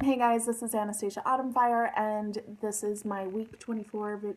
Hey guys, this is Anastasia Autumnfire, and this is my week 24,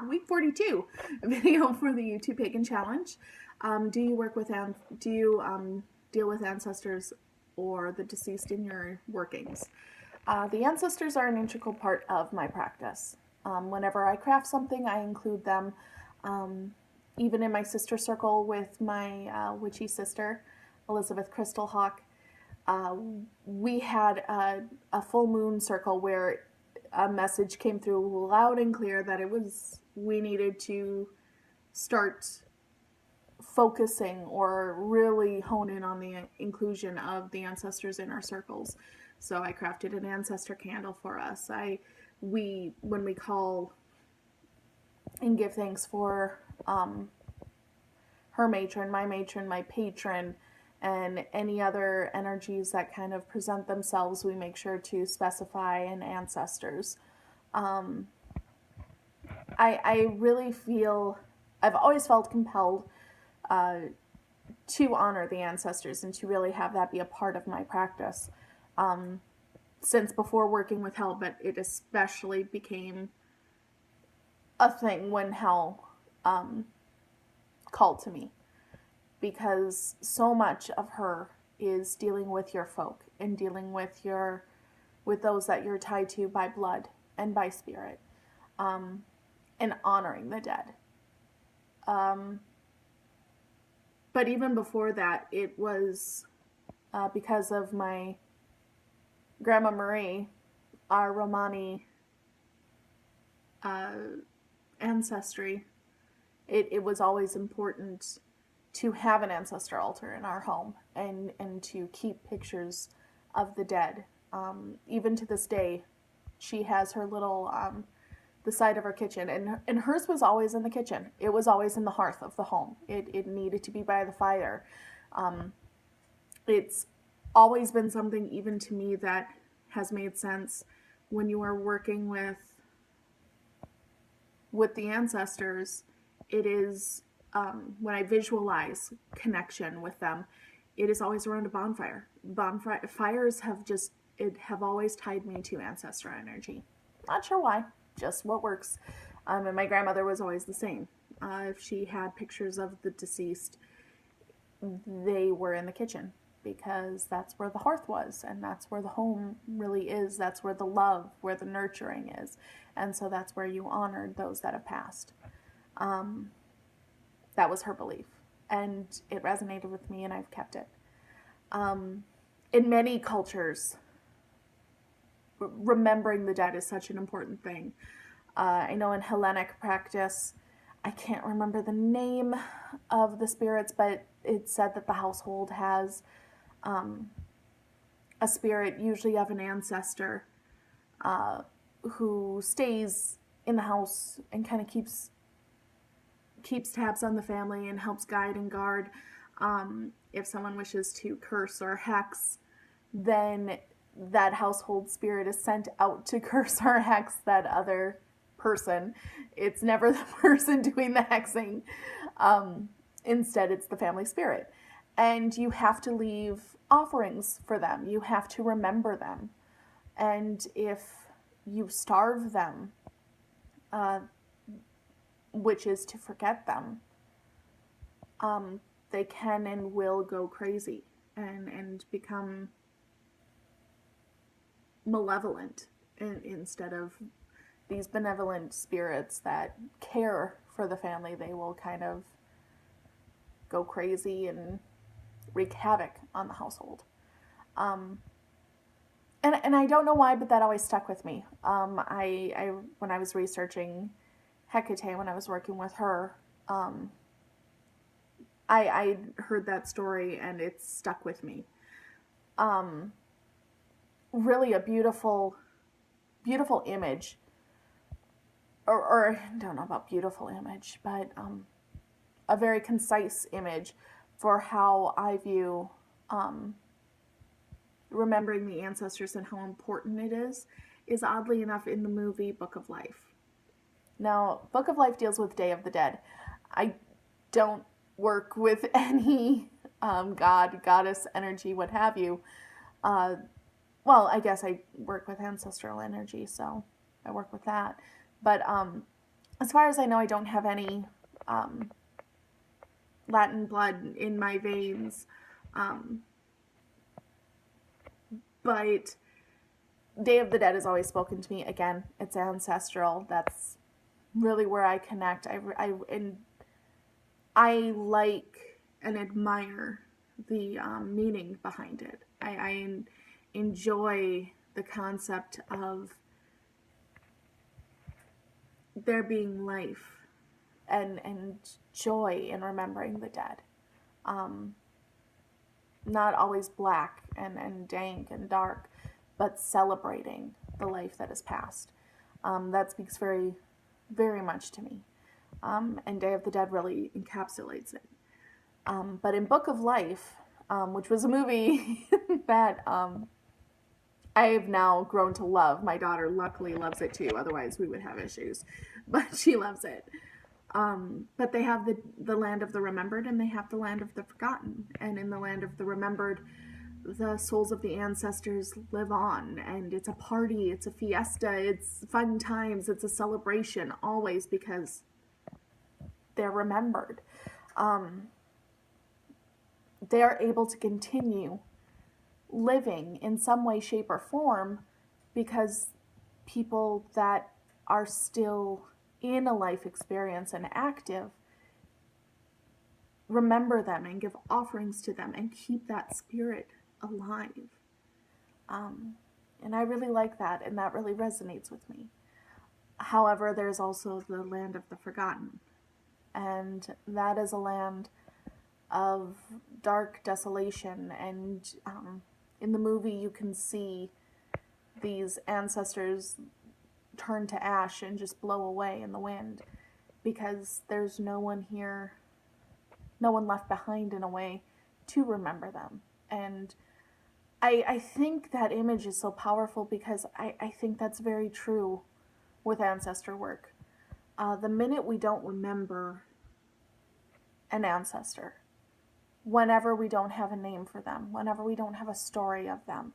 week 42 video for the YTPaganchallenge. Challenge. Do you work with, deal with ancestors or the deceased in your workings? The ancestors are an integral part of my practice. Whenever I craft something, I include them. Even in my sister circle with my witchy sister, Elizabeth Crystal Hawk, we had a full moon circle where a message came through loud and clear that we needed to start focusing or really hone in on the inclusion of the ancestors in our circles. So I crafted an ancestor candle for us. When we call and give thanks for her matron, my patron, and any other energies that kind of present themselves, we make sure to specify an ancestors. I really feel, I've always felt compelled to honor the ancestors and to really have that be a part of my practice. Since before working with hell, but it especially became a thing when hell called to me, because so much of her is dealing with your folk and dealing with those that you're tied to by blood and by spirit, and honoring the dead. But even before that, it was because of my Grandma Marie, our Romani ancestry. It was always important to have an ancestor altar in our home and to keep pictures of the dead. Even to this day, she has her little, the side of her kitchen, and hers was always in the kitchen. It was always in the hearth of the home. It needed to be by the fire. It's always been something, even to me, that has made sense when you are working with the ancestors. It is, when I visualize connection with them, it is always around a bonfire. Fires have always tied me to ancestor energy. Not sure why, just what works. And my grandmother was always the same. If she had pictures of the deceased, they were in the kitchen, because that's where the hearth was, and that's where the home really is. That's where the love, where the nurturing is. And so that's where you honored those that have passed. That was her belief, and it resonated with me, and I've kept it. In many cultures, remembering the dead is such an important thing. I know in Hellenic practice, I can't remember the name of the spirits, but it's said that the household has a spirit, usually of an ancestor, who stays in the house and kind of keeps tabs on the family and helps guide and guard. If someone wishes to curse or hex, then that household spirit is sent out to curse or hex that other person. It's never the person doing the hexing. Instead, it's the family spirit. And you have to leave offerings for them. You have to remember them. And if you starve them, which is to forget them, they can and will go crazy and become malevolent instead of these benevolent spirits that care for the family. They will kind of go crazy and wreak havoc on the household. And I don't know why, but that always stuck with me. I when I was researching Hecate, when I was working with her, I heard that story and it stuck with me. Really a beautiful image, or I don't know about beautiful image, but a very concise image for how I view remembering the ancestors and how important it is oddly enough in the movie Book of Life. Now, Book of Life deals with Day of the Dead. I don't work with any god, goddess energy, what have you. well, I guess I work with ancestral energy, so I work with that. But as far as I know, I don't have any Latin blood in my veins. But Day of the Dead has always spoken to me. Again, it's ancestral. That's really where I connect. And I like and admire the meaning behind it. I enjoy the concept of there being life and joy in remembering the dead. Not always black and dank and dark, but celebrating the life that has passed. That speaks very, very much to me. And Day of the Dead really encapsulates it. But in Book of Life, which was a movie that I've now grown to love. My daughter luckily loves it too, otherwise we would have issues. But she loves it. But they have the land of the remembered and they have the land of the forgotten. And in the land of the remembered, the souls of the ancestors live on. And it's a party, it's a fiesta, it's fun times, it's a celebration, always because they're remembered. They are able to continue living in some way, shape, or form because people that are still in a life experience and active remember them and give offerings to them and keep that spirit alive. And I really like that, and that really resonates with me. However, there's also the land of the forgotten, and that is a land of dark desolation, and in the movie you can see these ancestors turn to ash and just blow away in the wind because there's no one here, no one left behind in a way to remember them. And I think that image is so powerful because I think that's very true with ancestor work. The minute we don't remember an ancestor, whenever we don't have a name for them, whenever we don't have a story of them,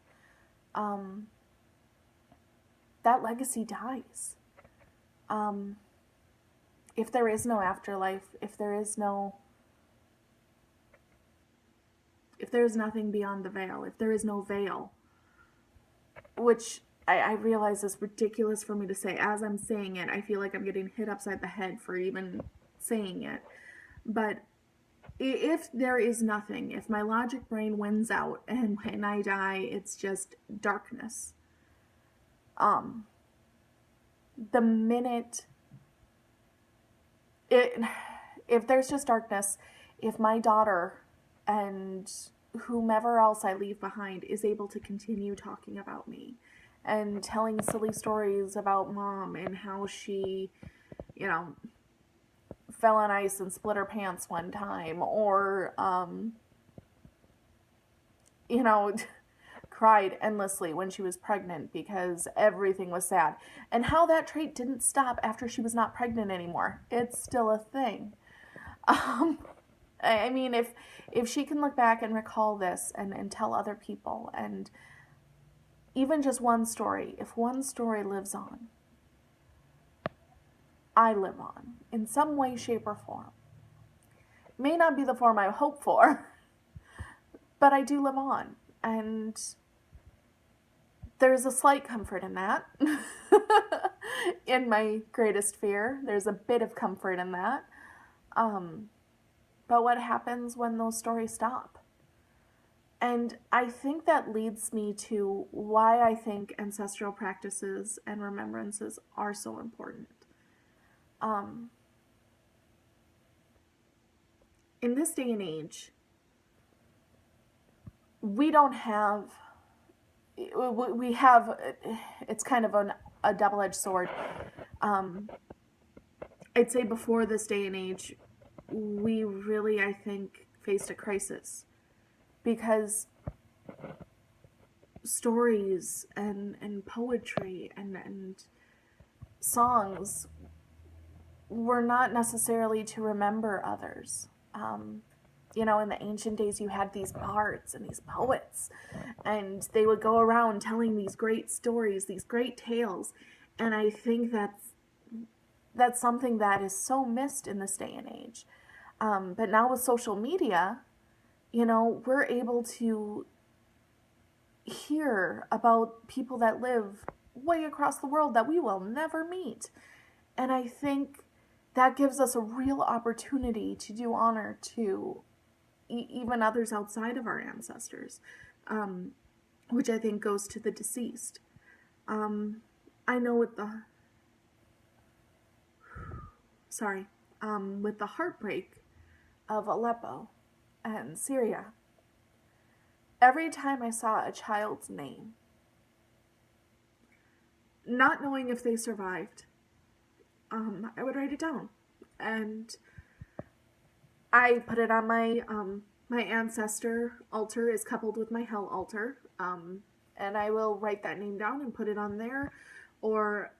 that legacy dies. If there is no afterlife, if there is nothing beyond the veil, if there is no veil, which I realize is ridiculous for me to say. As I'm saying it, I feel like I'm getting hit upside the head for even saying it. But if there is nothing, if my logic brain wins out and when I die it's just darkness, the minute if there's just darkness, if my daughter and whomever else I leave behind is able to continue talking about me and telling silly stories about mom and how she, fell on ice and split her pants one time, or, cried endlessly when she was pregnant because everything was sad. And how that trait didn't stop after she was not pregnant anymore. It's still a thing. I mean, if she can look back and recall this and tell other people, and even just one story, if one story lives on, I live on in some way, shape, or form. May not be the form I hope for, but I do live on. And there's a slight comfort in that. In my greatest fear, there's a bit of comfort in that. But what happens when those stories stop? And I think that leads me to why I think ancestral practices and remembrances are so important. In this day and age, we have, it's kind of a double-edged sword. I'd say before this day and age, we really, I think, faced a crisis because stories and poetry and songs were not necessarily to remember others. You know, in the ancient days, you had these bards and these poets, and they would go around telling these great stories, these great tales. And I think that's something that is so missed in this day and age. But now with social media, you know, we're able to hear about people that live way across the world that we will never meet. And I think that gives us a real opportunity to do honor to even others outside of our ancestors, which I think goes to the deceased. I know with the heartbreak of Aleppo and Syria, every time I saw a child's name, not knowing if they survived, I would write it down, and I put it on my ancestor altar is coupled with my hell altar, and I will write that name down and put it on there, or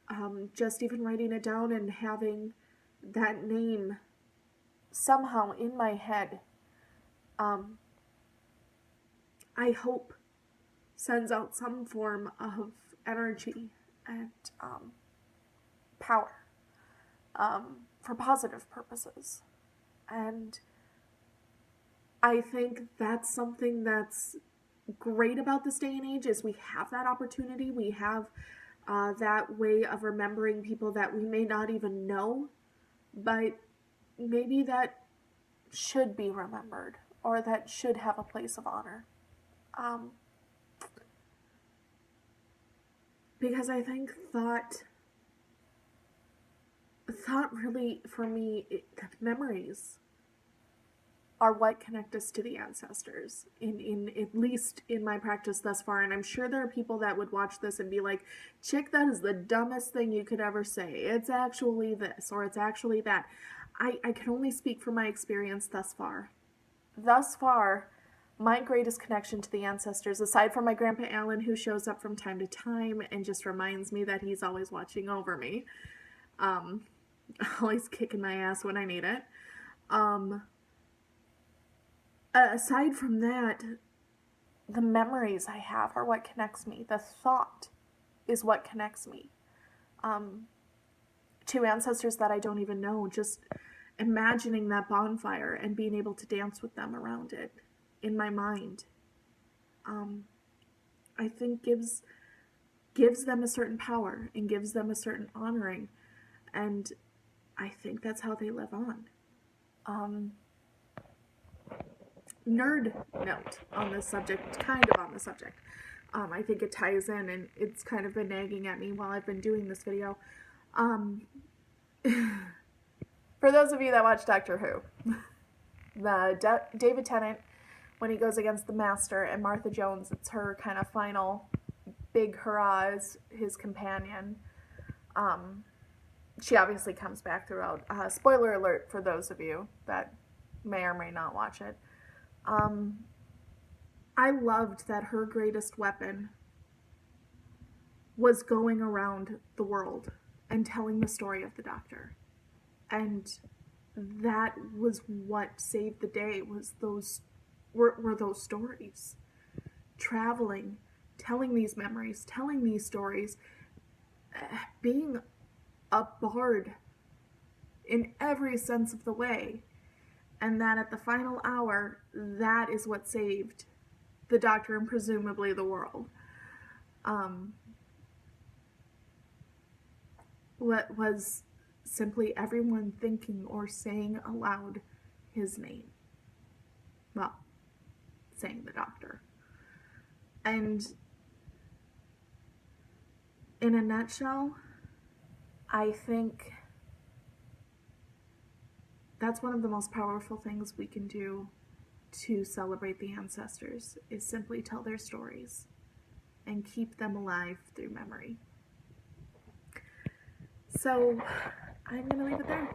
just even writing it down and having that name somehow in my head, I hope sends out some form of energy and power for positive purposes. And I think that's something that's great about this day and age, is we have that opportunity. We have that way of remembering people that we may not even know, but maybe that should be remembered, or that should have a place of honor. Because I think thought really, for me, memories are what connect us to the ancestors, in at least in my practice thus far. And I'm sure there are people that would watch this and be like, chick, that is the dumbest thing you could ever say. It's actually this, or it's actually that. I can only speak from my experience thus far. Thus far, my greatest connection to the ancestors, aside from my Grandpa Alan, who shows up from time to time and just reminds me that he's always watching over me, always kicking my ass when I need it. Aside from that, the memories I have are what connects me. The thought is what connects me to ancestors that I don't even know. Just imagining that bonfire and being able to dance with them around it in my mind, I think gives them a certain power and gives them a certain honoring, and I think that's how they live on. Nerd note on this subject, kind of on the subject. I think it ties in, and it's kind of been nagging at me while I've been doing this video. For those of you that watch Doctor Who, David Tennant, when he goes against the Master, and Martha Jones, it's her kind of final big hurrah as his companion. She obviously comes back throughout. Spoiler alert for those of you that may or may not watch it. I loved that her greatest weapon was going around the world and telling the story of the Doctor. And that was what saved the day, were those stories. Traveling, telling these memories, telling these stories, being a bard in every sense of the way. And that at the final hour, that is what saved the Doctor and presumably the world. What was simply everyone thinking or saying aloud his name. Well, saying the Doctor. And in a nutshell, I think that's one of the most powerful things we can do to celebrate the ancestors, is simply tell their stories and keep them alive through memory. So I'm going to leave it there.